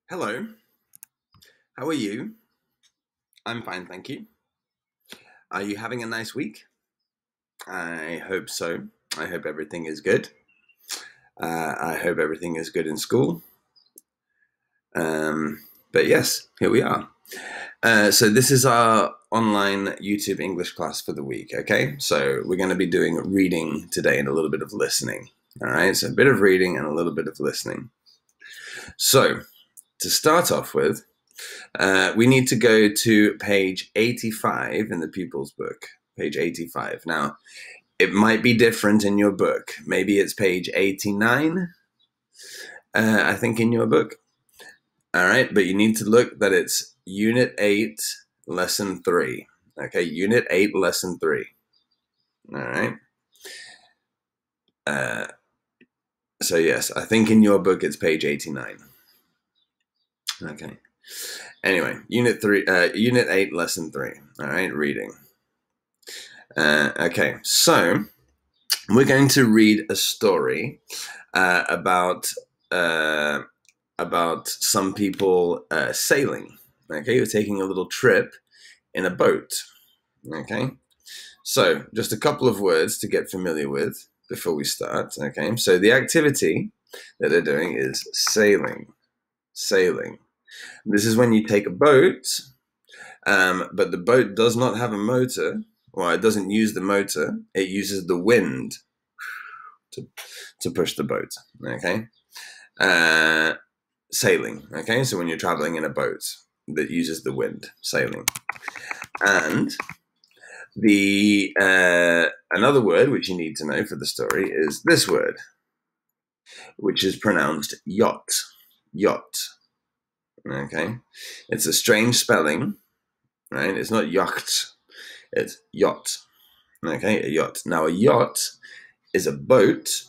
Hello, how are you? I'm fine, thank you. Are you having a nice week? I hope so. I hope everything is good. I hope everything is good in school. But yes, here we are. So this is our online YouTube English class for the week, okay? So we're going to be doing reading today and a little bit of listening. All right, so a bit of reading and a little bit of listening. So to start off with, we need to go to page 85 in the pupil's book, page 85. Now, it might be different in your book. Maybe it's page 89, I think, in your book. All right, but you need to look that it's Unit 8, Lesson 3. Okay, Unit 8, Lesson 3. All right. So, yes, I think in your book it's page 89. Okay. Anyway, Unit 8, Lesson 3. All right, reading. Okay, so we're going to read a story about some people sailing. Okay, you're taking a little trip in a boat. Okay, so just a couple of words to get familiar with before we start. Okay, so the activity that they're doing is sailing. Sailing. This is when you take a boat, but the boat does not have a motor. Well, it doesn't use the motor. It uses the wind to push the boat. Okay. Sailing. Okay, so when you're traveling in a boat that uses the wind, sailing. And the another word which you need to know for the story is this word, which is pronounced yacht. Yacht. Okay, it's a strange spelling, right? It's not yacht, it's yacht. Okay, a yacht. Now, a yacht is a boat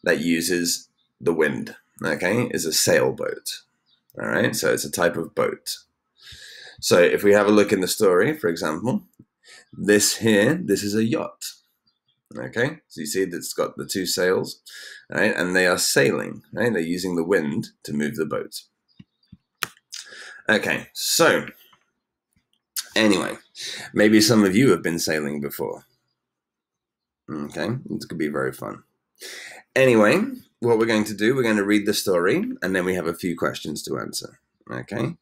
that uses the wind. Okay, is a sailboat. All right, so it's a type of boat. So if we have a look in the story, for example, this is a yacht. Okay, so you see that it's got the two sails, right, and they are sailing, right? They're using the wind to move the boat. Okay, so anyway, maybe some of you have been sailing before. Okay, it could be very fun. Anyway, what we're going to do, we're going to read the story, and then we have a few questions to answer. Okay,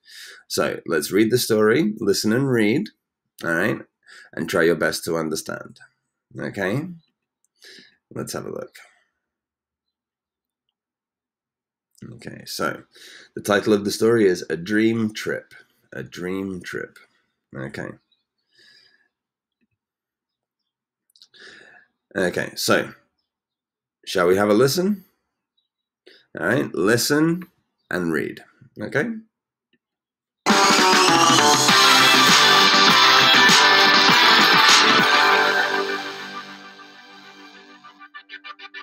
so let's read the story, listen and read, all right, and try your best to understand. Okay, let's have a look. Okay, so the title of the story is A Dream Trip. A Dream Trip. Okay. Okay, so shall we have a listen? All right, listen and read. Okay.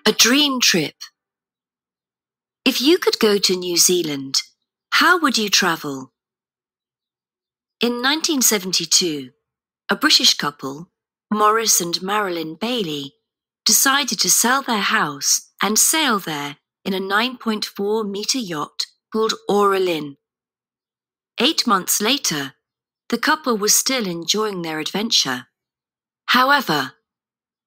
A dream trip. If you could go to New Zealand, how would you travel? In 1972, a British couple, Maurice and Marilyn Bailey, decided to sell their house and sail there in a 9.4-meter yacht called Auralin. 8 months later, the couple was still enjoying their adventure. However,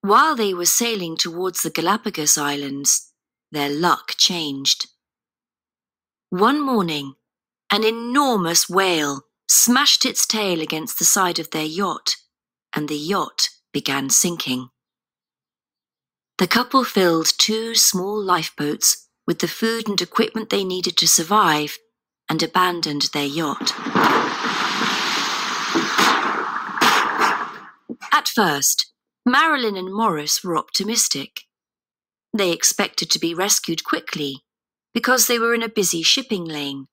while they were sailing towards the Galapagos Islands, their luck changed. One morning, an enormous whale smashed its tail against the side of their yacht, and the yacht began sinking. The couple filled 2 small lifeboats with the food and equipment they needed to survive and abandoned their yacht. At first, Marilyn and Maurice were optimistic. They expected to be rescued quickly because they were in a busy shipping lane.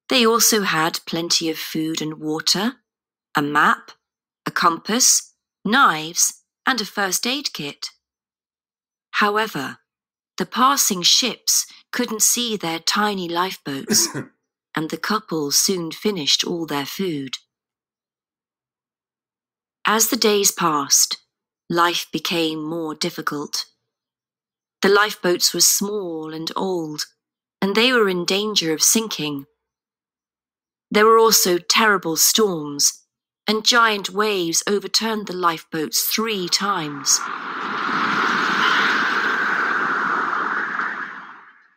They also had plenty of food and water, a map, a compass, knives, and a first aid kit. However, the passing ships couldn't see their tiny lifeboats, and the couple soon finished all their food. As the days passed, life became more difficult. The lifeboats were small and old, and they were in danger of sinking. There were also terrible storms, and giant waves overturned the lifeboats 3 times.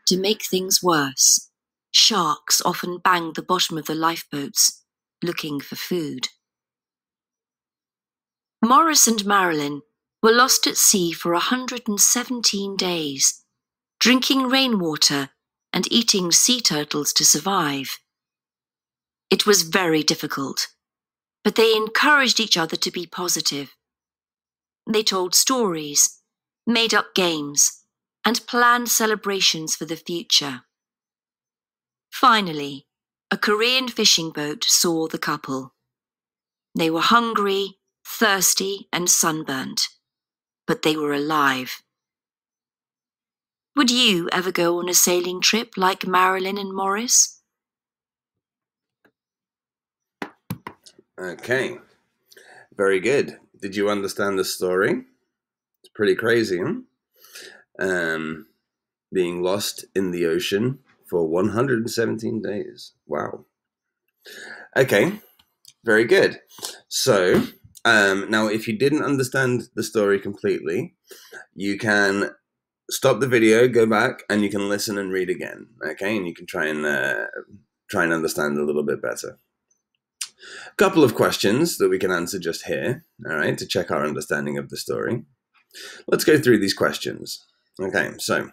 To make things worse, sharks often banged the bottom of the lifeboats, looking for food. Maurice and Marilyn were lost at sea for 117 days, drinking rainwater and eating sea turtles to survive. It was very difficult, but they encouraged each other to be positive. They told stories, made up games, and planned celebrations for the future. Finally, a Korean fishing boat saw the couple. They were hungry, thirsty, and sunburnt, but they were alive. Would you ever go on a sailing trip like Marilyn and Maurice? Okay, very good. Did you understand the story? It's pretty crazy, huh? Being lost in the ocean for 117 days. Wow. Okay, very good. So, now if you didn't understand the story completely, you can stop the video, go back, and you can listen and read again. Okay, and you can try and understand a little bit better. A couple of questions that we can answer just here, all right, to check our understanding of the story. Let's go through these questions. Okay, so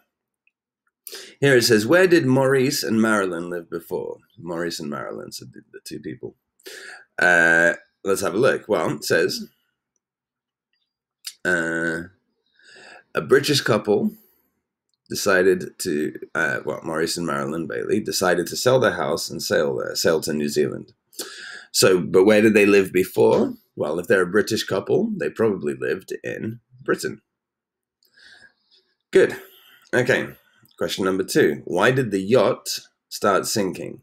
here it says, where did Maurice and Marilyn live before? Maurice and Marilyn, so the 2 people. Let's have a look. Well, it says, a British couple decided to, Maurice and Marilyn Bailey decided to sell their house and sail to New Zealand. So, but where did they live before? Well, if they're a British couple, they probably lived in Britain. Good. Okay. Question number 2. Why did the yacht start sinking?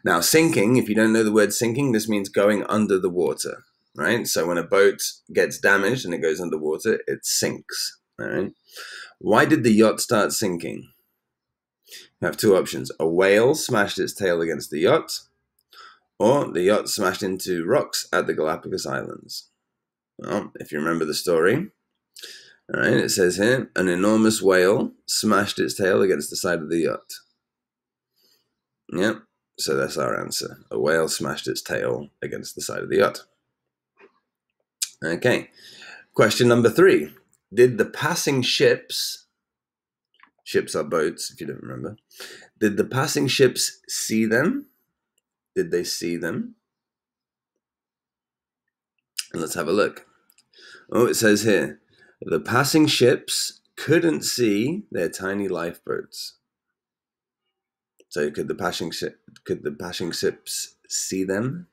Now, sinking, if you don't know the word sinking, this means going under the water, right? So when a boat gets damaged and it goes underwater, it sinks, all right? Why did the yacht start sinking? You have 2 options. A whale smashed its tail against the yacht, or the yacht smashed into rocks at the Galapagos Islands. Well, if you remember the story, all right, it says here, an enormous whale smashed its tail against the side of the yacht. Yep, so that's our answer. A whale smashed its tail against the side of the yacht. Okay, question number 3. Did the passing ships are boats, if you don't remember, did the passing ships see them? Did they see them? And let's have a look. Oh, it says here, the passing ships couldn't see their tiny lifeboats. So could the passing ships see them?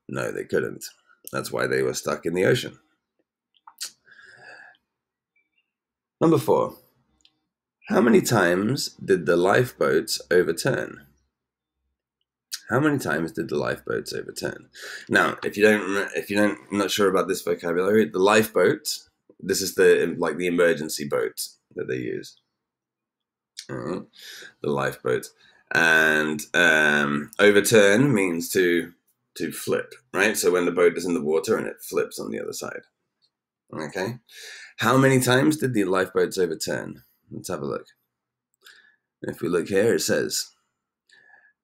No, they couldn't. That's why they were stuck in the ocean. Number 4. How many times did the lifeboats overturn? How many times did the lifeboats overturn? Now, if you're not sure about this vocabulary, the lifeboat, this is the emergency boat that they use. All right, the lifeboat, and overturn means to flip, right? So when the boat is in the water and it flips on the other side. Okay, how many times did the lifeboats overturn? Let's have a look. If we look here, it says,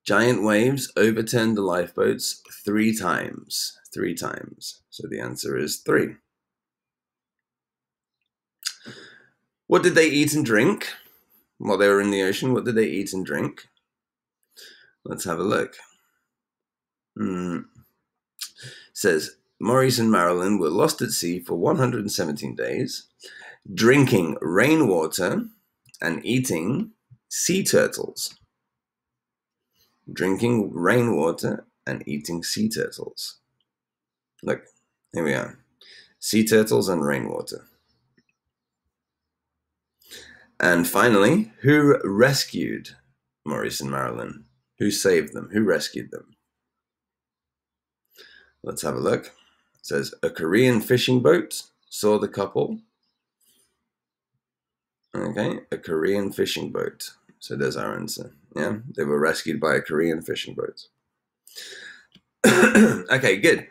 giant waves overturned the lifeboats 3 times. 3 times. So the answer is 3. What did they eat and drink while they were in the ocean? What did they eat and drink? Let's have a look. It says, Maurice and Marilyn were lost at sea for 117 days, drinking rainwater and eating sea turtles. Drinking rainwater and eating sea turtles. Look, here we are. Sea turtles and rainwater. And finally, who rescued Maurice and Marilyn? Who saved them? Who rescued them? Let's have a look. It says, a Korean fishing boat saw the couple. Okay, a Korean fishing boat So there's our answer. Yeah, they were rescued by a Korean fishing boat. Okay, good.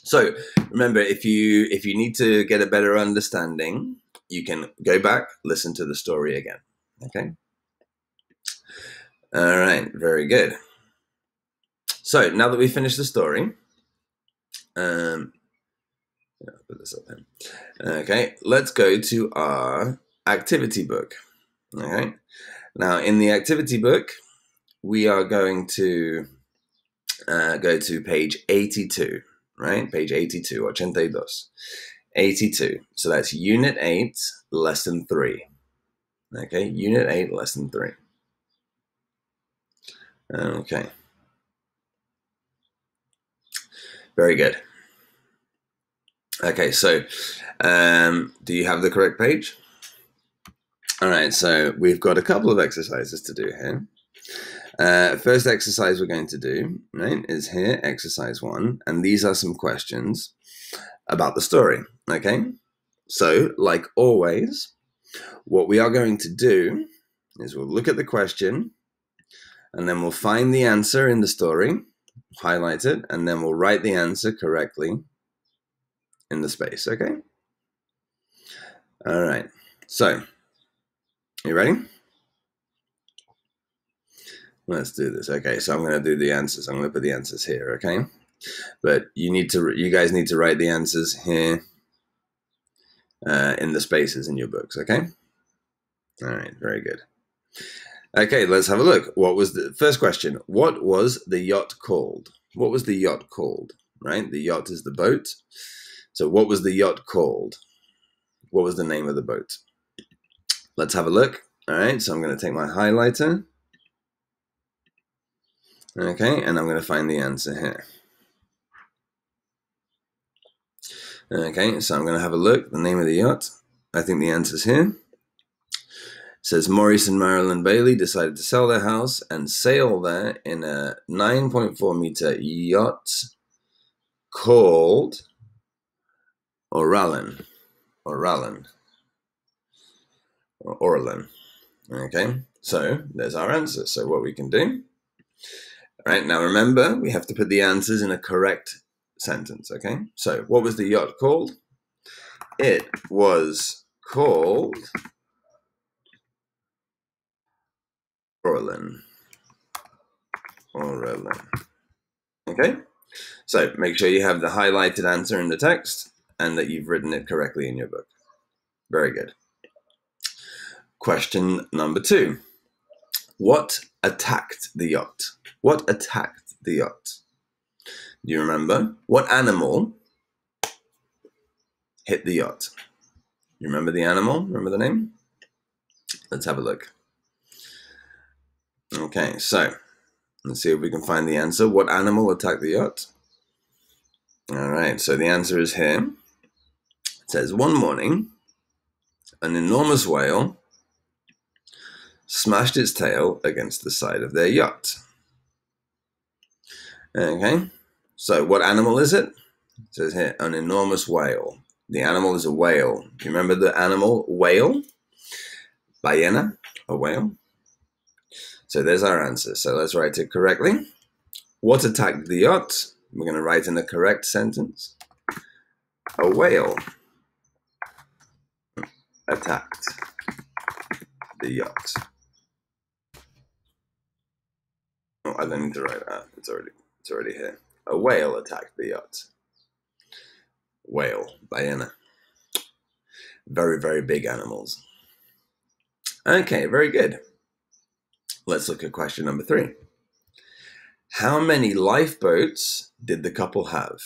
So remember, if you need to get a better understanding, you can go back, listen to the story again. Okay. All right, very good. So now that we finished the story, put this up here. Okay, let's go to our activity book. Okay. Now in the activity book, we are going to go to page 82, right? Page 82, 82. 82. So that's Unit 8, Lesson 3. Okay, Unit 8, Lesson 3. Okay. Very good. Okay, so do you have the correct page? All right, so we've got a couple of exercises to do here. First exercise we're going to do, right, is here, exercise 1, and these are some questions about the story, okay? So, like always, what we are going to do is we'll look at the question, and then we'll find the answer in the story, highlight it, and then we'll write the answer correctly in the space, okay? All right, so, you ready? Let's do this. Okay, so I'm going to do the answers. I'm going to put the answers here, okay? But you guys need to write the answers here in the spaces in your books, okay? All right, very good. Okay, let's have a look. What was the first question? What was the yacht called? What was the yacht called, right? The yacht is the boat. So what was the yacht called? What was the name of the boat? Let's have a look. All right, so I'm going to take my highlighter. Okay, and I'm going to find the answer here. Okay, so I'm going to have a look. The name of the yacht. I think the answer's here. It says Maurice and Marilyn Bailey decided to sell their house and sail there in a 9.4 meter yacht called Orlan. Orlan. Okay, so there's our answer. So what we can do. All right, now remember, we have to put the answers in a correct sentence, okay? So what was the yacht called? It was called Orlan. Okay, so make sure you have the highlighted answer in the text and that you've written it correctly in your book. Very good. Question number 2. What attacked the yacht? What attacked the yacht? Do you remember? What animal hit the yacht? You remember the animal? Remember the name? Let's have a look. Okay, so let's see if we can find the answer. What animal attacked the yacht? All right, so the answer is here. It says, one morning, an enormous whale smashed its tail against the side of their yacht. Okay, so what animal is it? It says here, an enormous whale. The animal is a whale. Do you remember the animal whale? Ballena, a whale. So there's our answer. So let's write it correctly. What attacked the yacht? We're going to write in the correct sentence. A whale attacked the yacht. Oh, I don't need to write that. It's already here. A whale attacked the yacht. Whale, ballena. Very, very big animals. Okay, very good. Let's look at question number 3. How many lifeboats did the couple have?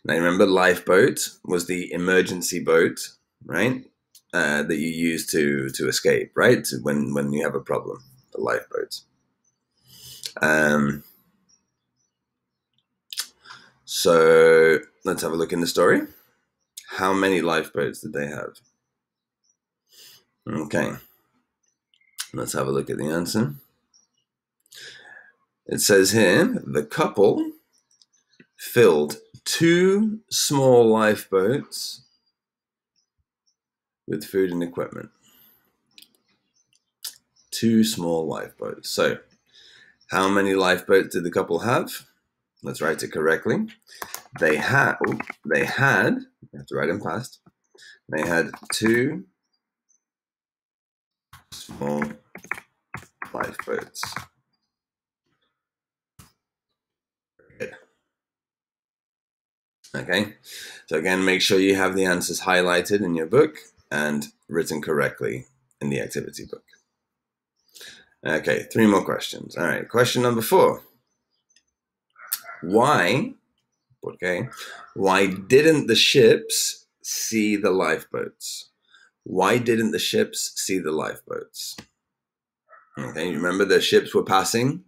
Now, remember, lifeboat was the emergency boat, right? That you use to escape, right? When you have a problem, the lifeboats. So let's have a look in the story. How many lifeboats did they have? Okay. Let's have a look at the answer. It says here, the couple filled 2 small lifeboats with food and equipment. 2 small lifeboats. So how many lifeboats did the couple have? Let's write it correctly. They had, you have to write in past. They had 2 small lifeboats. Good. Okay, so again, make sure you have the answers highlighted in your book and written correctly in the activity book. Okay, 3 more questions. All right, question number 4. Why didn't the ships see the lifeboats? Why didn't the ships see the lifeboats? Okay, you remember the ships were passing,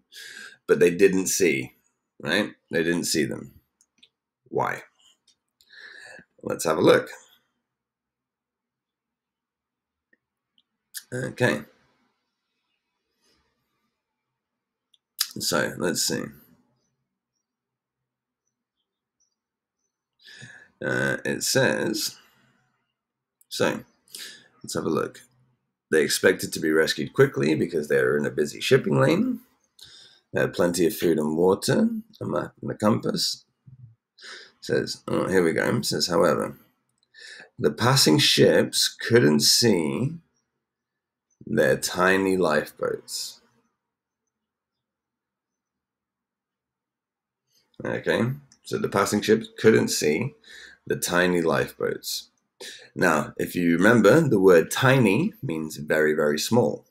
but they didn't see, right? They didn't see them. Why? Let's have a look. Okay. So let's see. It says, so let's have a look. They expected to be rescued quickly because they were in a busy shipping lane. They had plenty of food and water, a map and a compass. It says, oh, here we go. It says, however, the passing ships couldn't see their tiny lifeboats. Okay, so the passing ships couldn't see the tiny lifeboats. Now, if you remember, the word tiny means very, very small.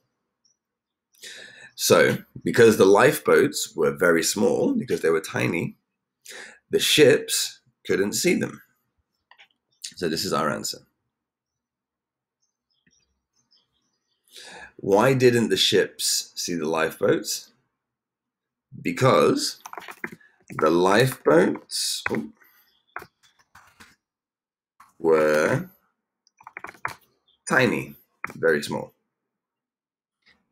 So, because the lifeboats were very small, because they were tiny, the ships couldn't see them. So this is our answer. Why didn't the ships see the lifeboats? Because the lifeboats were tiny, very small.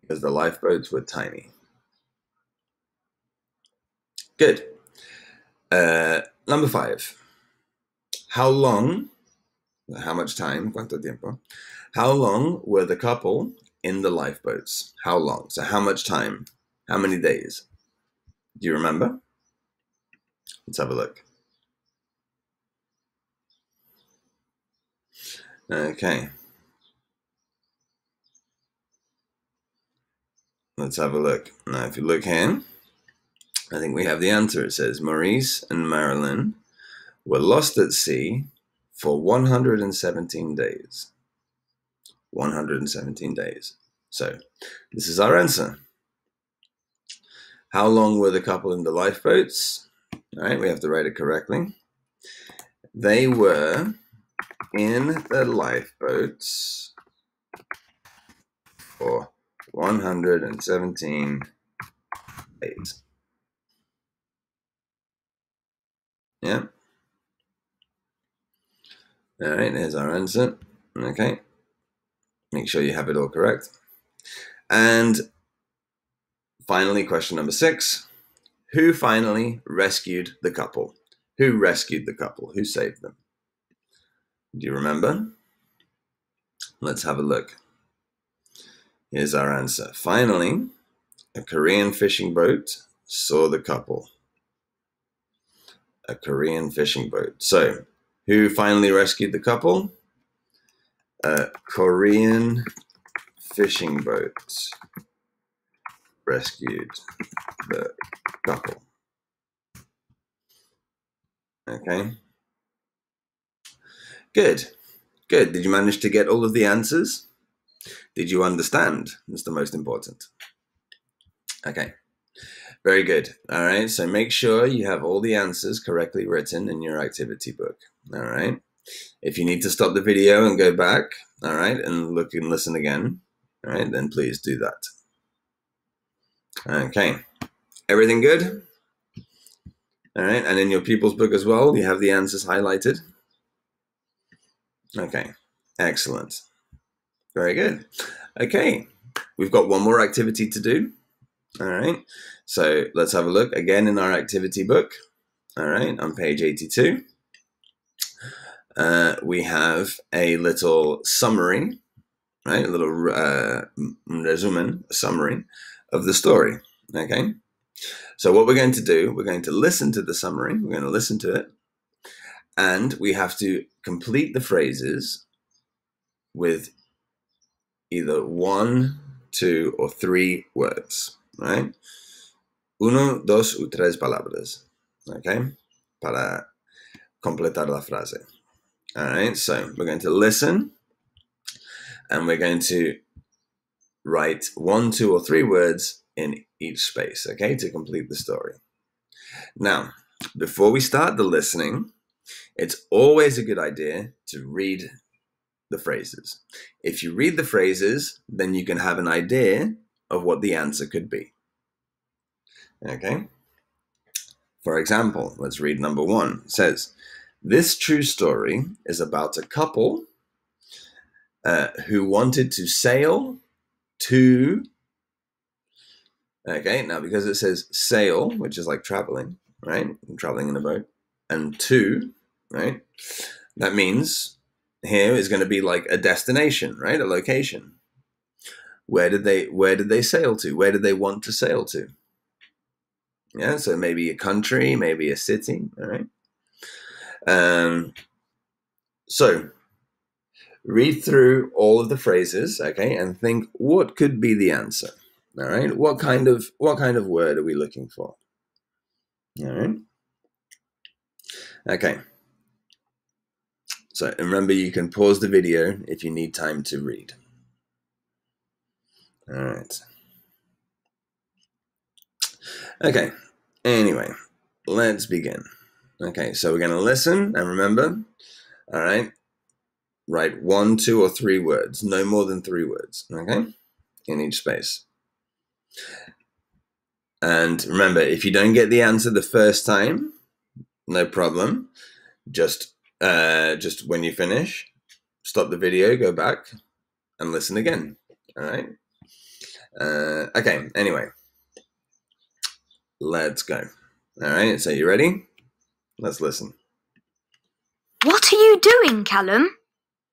Because the lifeboats were tiny. Good. Number 5. How much time, ¿cuánto tiempo? How long were the couple in the lifeboats? How long? So how much time? How many days? Do you remember? Let's have a look. Okay. Let's have a look. Now, if you look here, I think we have the answer. It says Maurice and Marilyn were lost at sea for 117 days. 117 days. So this is our answer. How long were the couple in the lifeboats? All right, we have to write it correctly. They were in the lifeboats for 117 days. Yeah. All right, here's our answer. Okay. Make sure you have it all correct. And finally, question number 6. Who finally rescued the couple? Who rescued the couple? Who saved them? Do you remember? Let's have a look. Here's our answer. Finally, a Korean fishing boat saw the couple. A Korean fishing boat. So, who finally rescued the couple? A Korean fishing boat rescued the couple. Okay. Good. Good. Did you manage to get all of the answers? Did you understand? That's the most important. Okay. Very good. All right. So make sure you have all the answers correctly written in your activity book. All right. If you need to stop the video and go back, all right, and look and listen again, all right, then please do that. Okay. Everything good? All right. And in your pupils book as well, you have the answers highlighted. Okay. Excellent. Very good. Okay. We've got one more activity to do. All right. So let's have a look again in our activity book. All right. On page 82. We have a little summary right? A little resumen, a summary of the story, okay? So what we're going to do, we're going to listen to the summary, we're going to listen to it, and we have to complete the phrases with either 1, 2, or 3 words, right? 1, 2 o 3 palabras, okay? Para completar la frase. All right, so we're going to listen and we're going to write 1, 2, or 3 words in each space, okay, to complete the story. Now, before we start the listening, it's always a good idea to read the phrases. If you read the phrases, then you can have an idea of what the answer could be. Okay? For example, let's read number 1. It says, this true story is about a couple who wanted to sail to... Okay, now because it says sail, which is like traveling, right? Traveling in a boat, and to, right? That means here is going to be like a destination, right? A location. Where did they sail to? Where did they want to sail to? Yeah, so maybe a country, maybe a city, all right? So read through all of the phrases, okay, and think what could be the answer. All right, what kind of word are we looking for? All right. Okay. So remember, you can pause the video if you need time to read. All right. Okay. Anyway, let's begin. Okay, so we're going to listen and remember. All right. Write 1, 2, or 3 words, no more than 3 words, okay, in each space. And remember, if you don't get the answer the first time, no problem. Just when you finish, stop the video, go back, and listen again. All right. Okay. Anyway, let's go. All right. So you ready? Let's listen. What are you doing, Callum?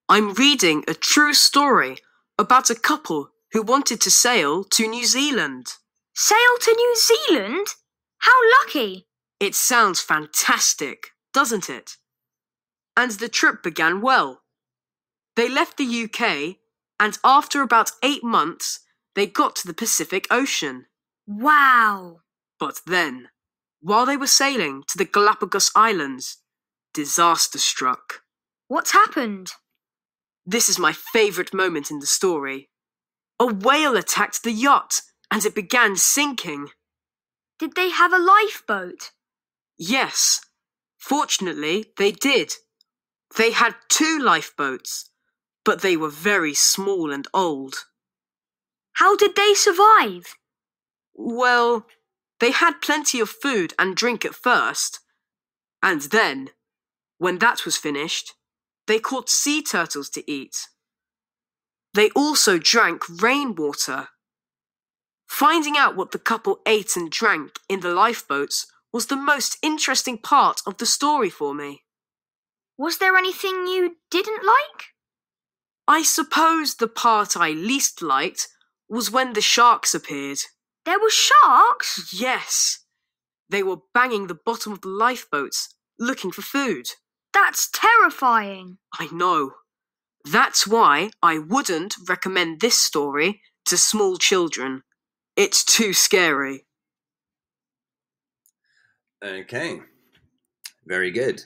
I'm reading a true story about a couple who wanted to sail to New Zealand. Sail to New Zealand? How lucky! It sounds fantastic, doesn't it? And the trip began well. They left the UK, and after about 8 months, they got to the Pacific Ocean. Wow! But then, while they were sailing to the Galapagos Islands, disaster struck. What happened? This is my favourite moment in the story. A whale attacked the yacht, and it began sinking. Did they have a lifeboat? Yes, fortunately they did. They had 2 lifeboats, but they were very small and old. How did they survive? Well, they had plenty of food and drink at first, and then, when that was finished, they caught sea turtles to eat. They also drank rainwater. Finding out what the couple ate and drank in the lifeboats was the most interesting part of the story for me. Was there anything you didn't like? I suppose the part I least liked was when the sharks appeared. There were sharks? Yes. They were banging the bottom of the lifeboats, looking for food. That's terrifying. I know. That's why I wouldn't recommend this story to small children. It's too scary. Okay. Very good.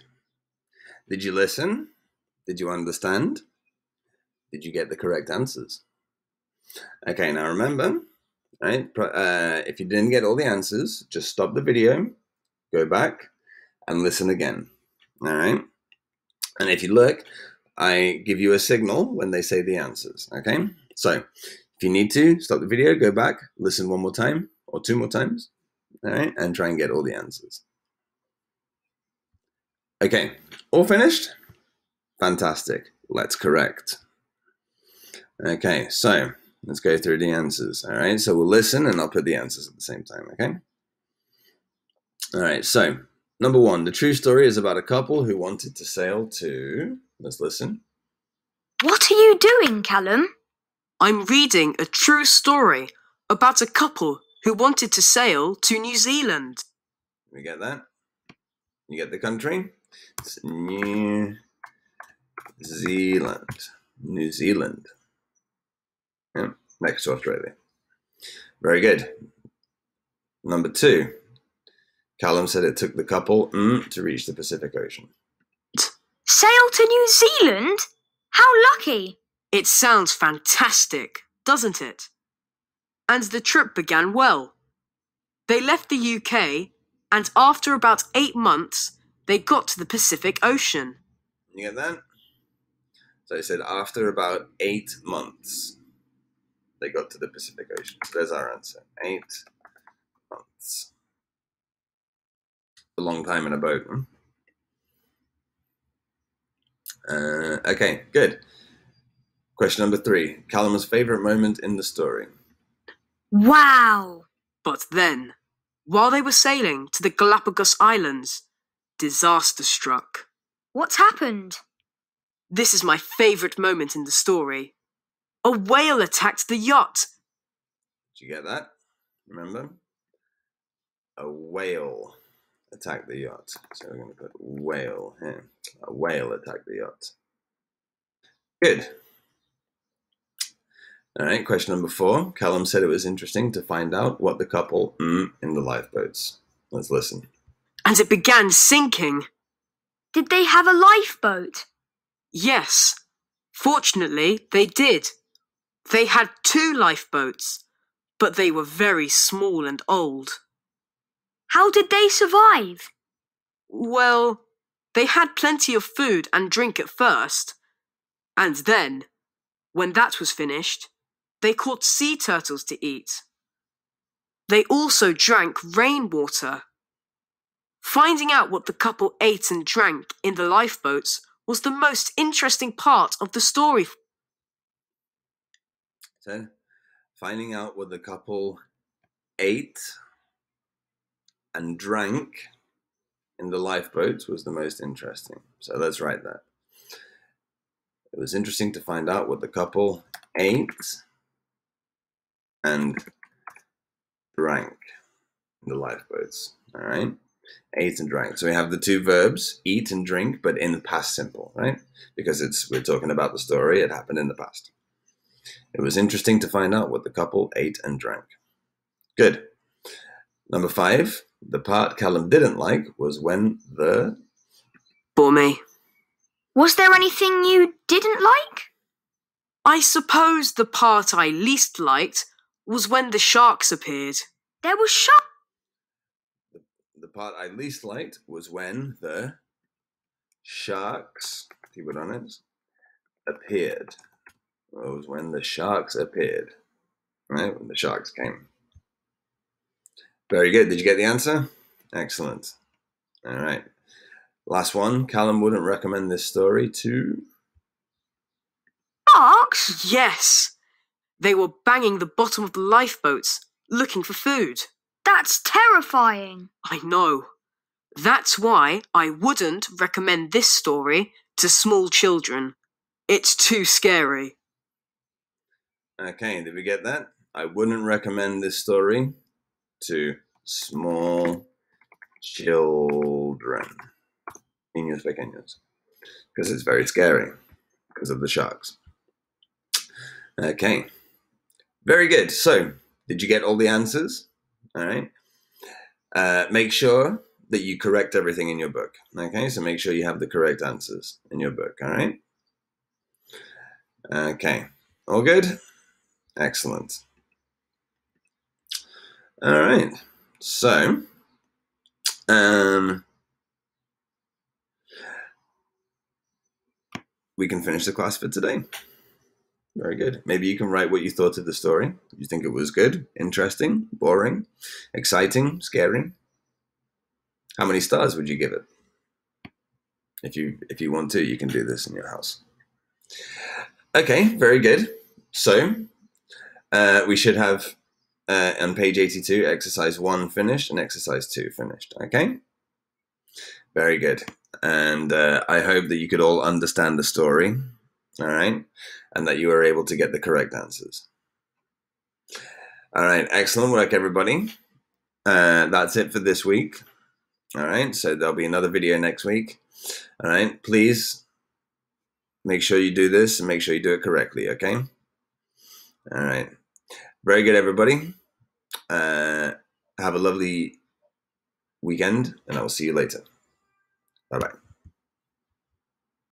Did you listen? Did you understand? Did you get the correct answers? Okay, now remember, right? If you didn't get all the answers, just stop the video, go back, and listen again. All right? And if you look, I give you a signal when they say the answers, okay? So if you need to, stop the video, go back, listen 1 more time or 2 more times, all right? And try and get all the answers. Okay, all finished? Fantastic. Let's correct. Okay, so let's go through the answers, all right? So we'll listen and I'll put the answers at the same time, okay? All right, so number 1, the true story is about a couple who wanted to sail to... Let's listen. What are you doing, Callum? I'm reading a true story about a couple who wanted to sail to New Zealand. We get that? You get the country? It's New Zealand. New Zealand. Yeah, next to Australia. Very good. Number 2. Callum said it took the couple to reach the Pacific Ocean. Sail to New Zealand? How lucky! It sounds fantastic, doesn't it? And the trip began well. They left the UK, and after about 8 months, they got to the Pacific Ocean. You get that? So I said after about 8 months, they got to the Pacific Ocean. So there's our answer. 8 months. A long time in a boat. Okay, good. Question number 3. Callum's favourite moment in the story. Wow! But then, while they were sailing to the Galapagos Islands, disaster struck. What's happened? This is my favourite moment in the story. A whale attacked the yacht. Did you get that? Remember? A whale attacked the yacht. So we're going to put whale here. A whale attacked the yacht. Good. All right, question number 4. Callum said it was interesting to find out what the couple in the lifeboats. Let's listen. And it began sinking. Did they have a lifeboat? Yes, fortunately they did. They had 2 lifeboats, but they were very small and old. How did they survive? Well, they had plenty of food and drink at first, and then, when that was finished, they caught sea turtles to eat. They also drank rainwater. Finding out what the couple ate and drank in the lifeboats was the most interesting part of the story. So, finding out what the couple ate and drank in the lifeboats was the most interesting. So let's write that. It was interesting to find out what the couple ate and drank in the lifeboats. All right? Ate and drank. So we have the 2 verbs, eat and drink, but in the past simple, right? Because we're talking about the story. It happened in the past. It was interesting to find out what the couple ate and drank. Good. Number 5, the part Callum didn't like was when the... Bore me. Was there anything you didn't like? I suppose the part I least liked was when the sharks appeared. There were sharks. The part I least liked was when the sharks, keep it on it, appeared. It was when the sharks appeared, right? When the sharks came. Very good. Did you get the answer? Excellent. All right. Last one. Callum wouldn't recommend this story to... Sharks? Yes. They were banging the bottom of the lifeboats, looking for food. That's terrifying. I know. That's why I wouldn't recommend this story to small children. It's too scary. Okay, did we get that? I wouldn't recommend this story to small children. Niños pequeños. Because it's very scary. Because of the sharks. Okay. Very good. So, did you get all the answers? All right. Make sure that you correct everything in your book. Okay, so make sure you have the correct answers in your book. All right. Okay. All good? Excellent. All right. So, we can finish the class for today. Very good. Maybe you can write what you thought of the story. You think it was good, interesting, boring, exciting, scary? How many stars would you give it? If you want to, you can do this in your house. Okay, very good. So we should have on page 82 exercise 1 finished and exercise 2 finished. Okay, very good. And I hope that you could all understand the story all right, and that you are able to get the correct answers. All right, excellent work, everybody. That's it for this week. All right, so there'll be another video next week. All right, please make sure you do this and make sure you do it correctly, okay? All right, very good, everybody. Have a lovely weekend, and I will see you later. Bye-bye.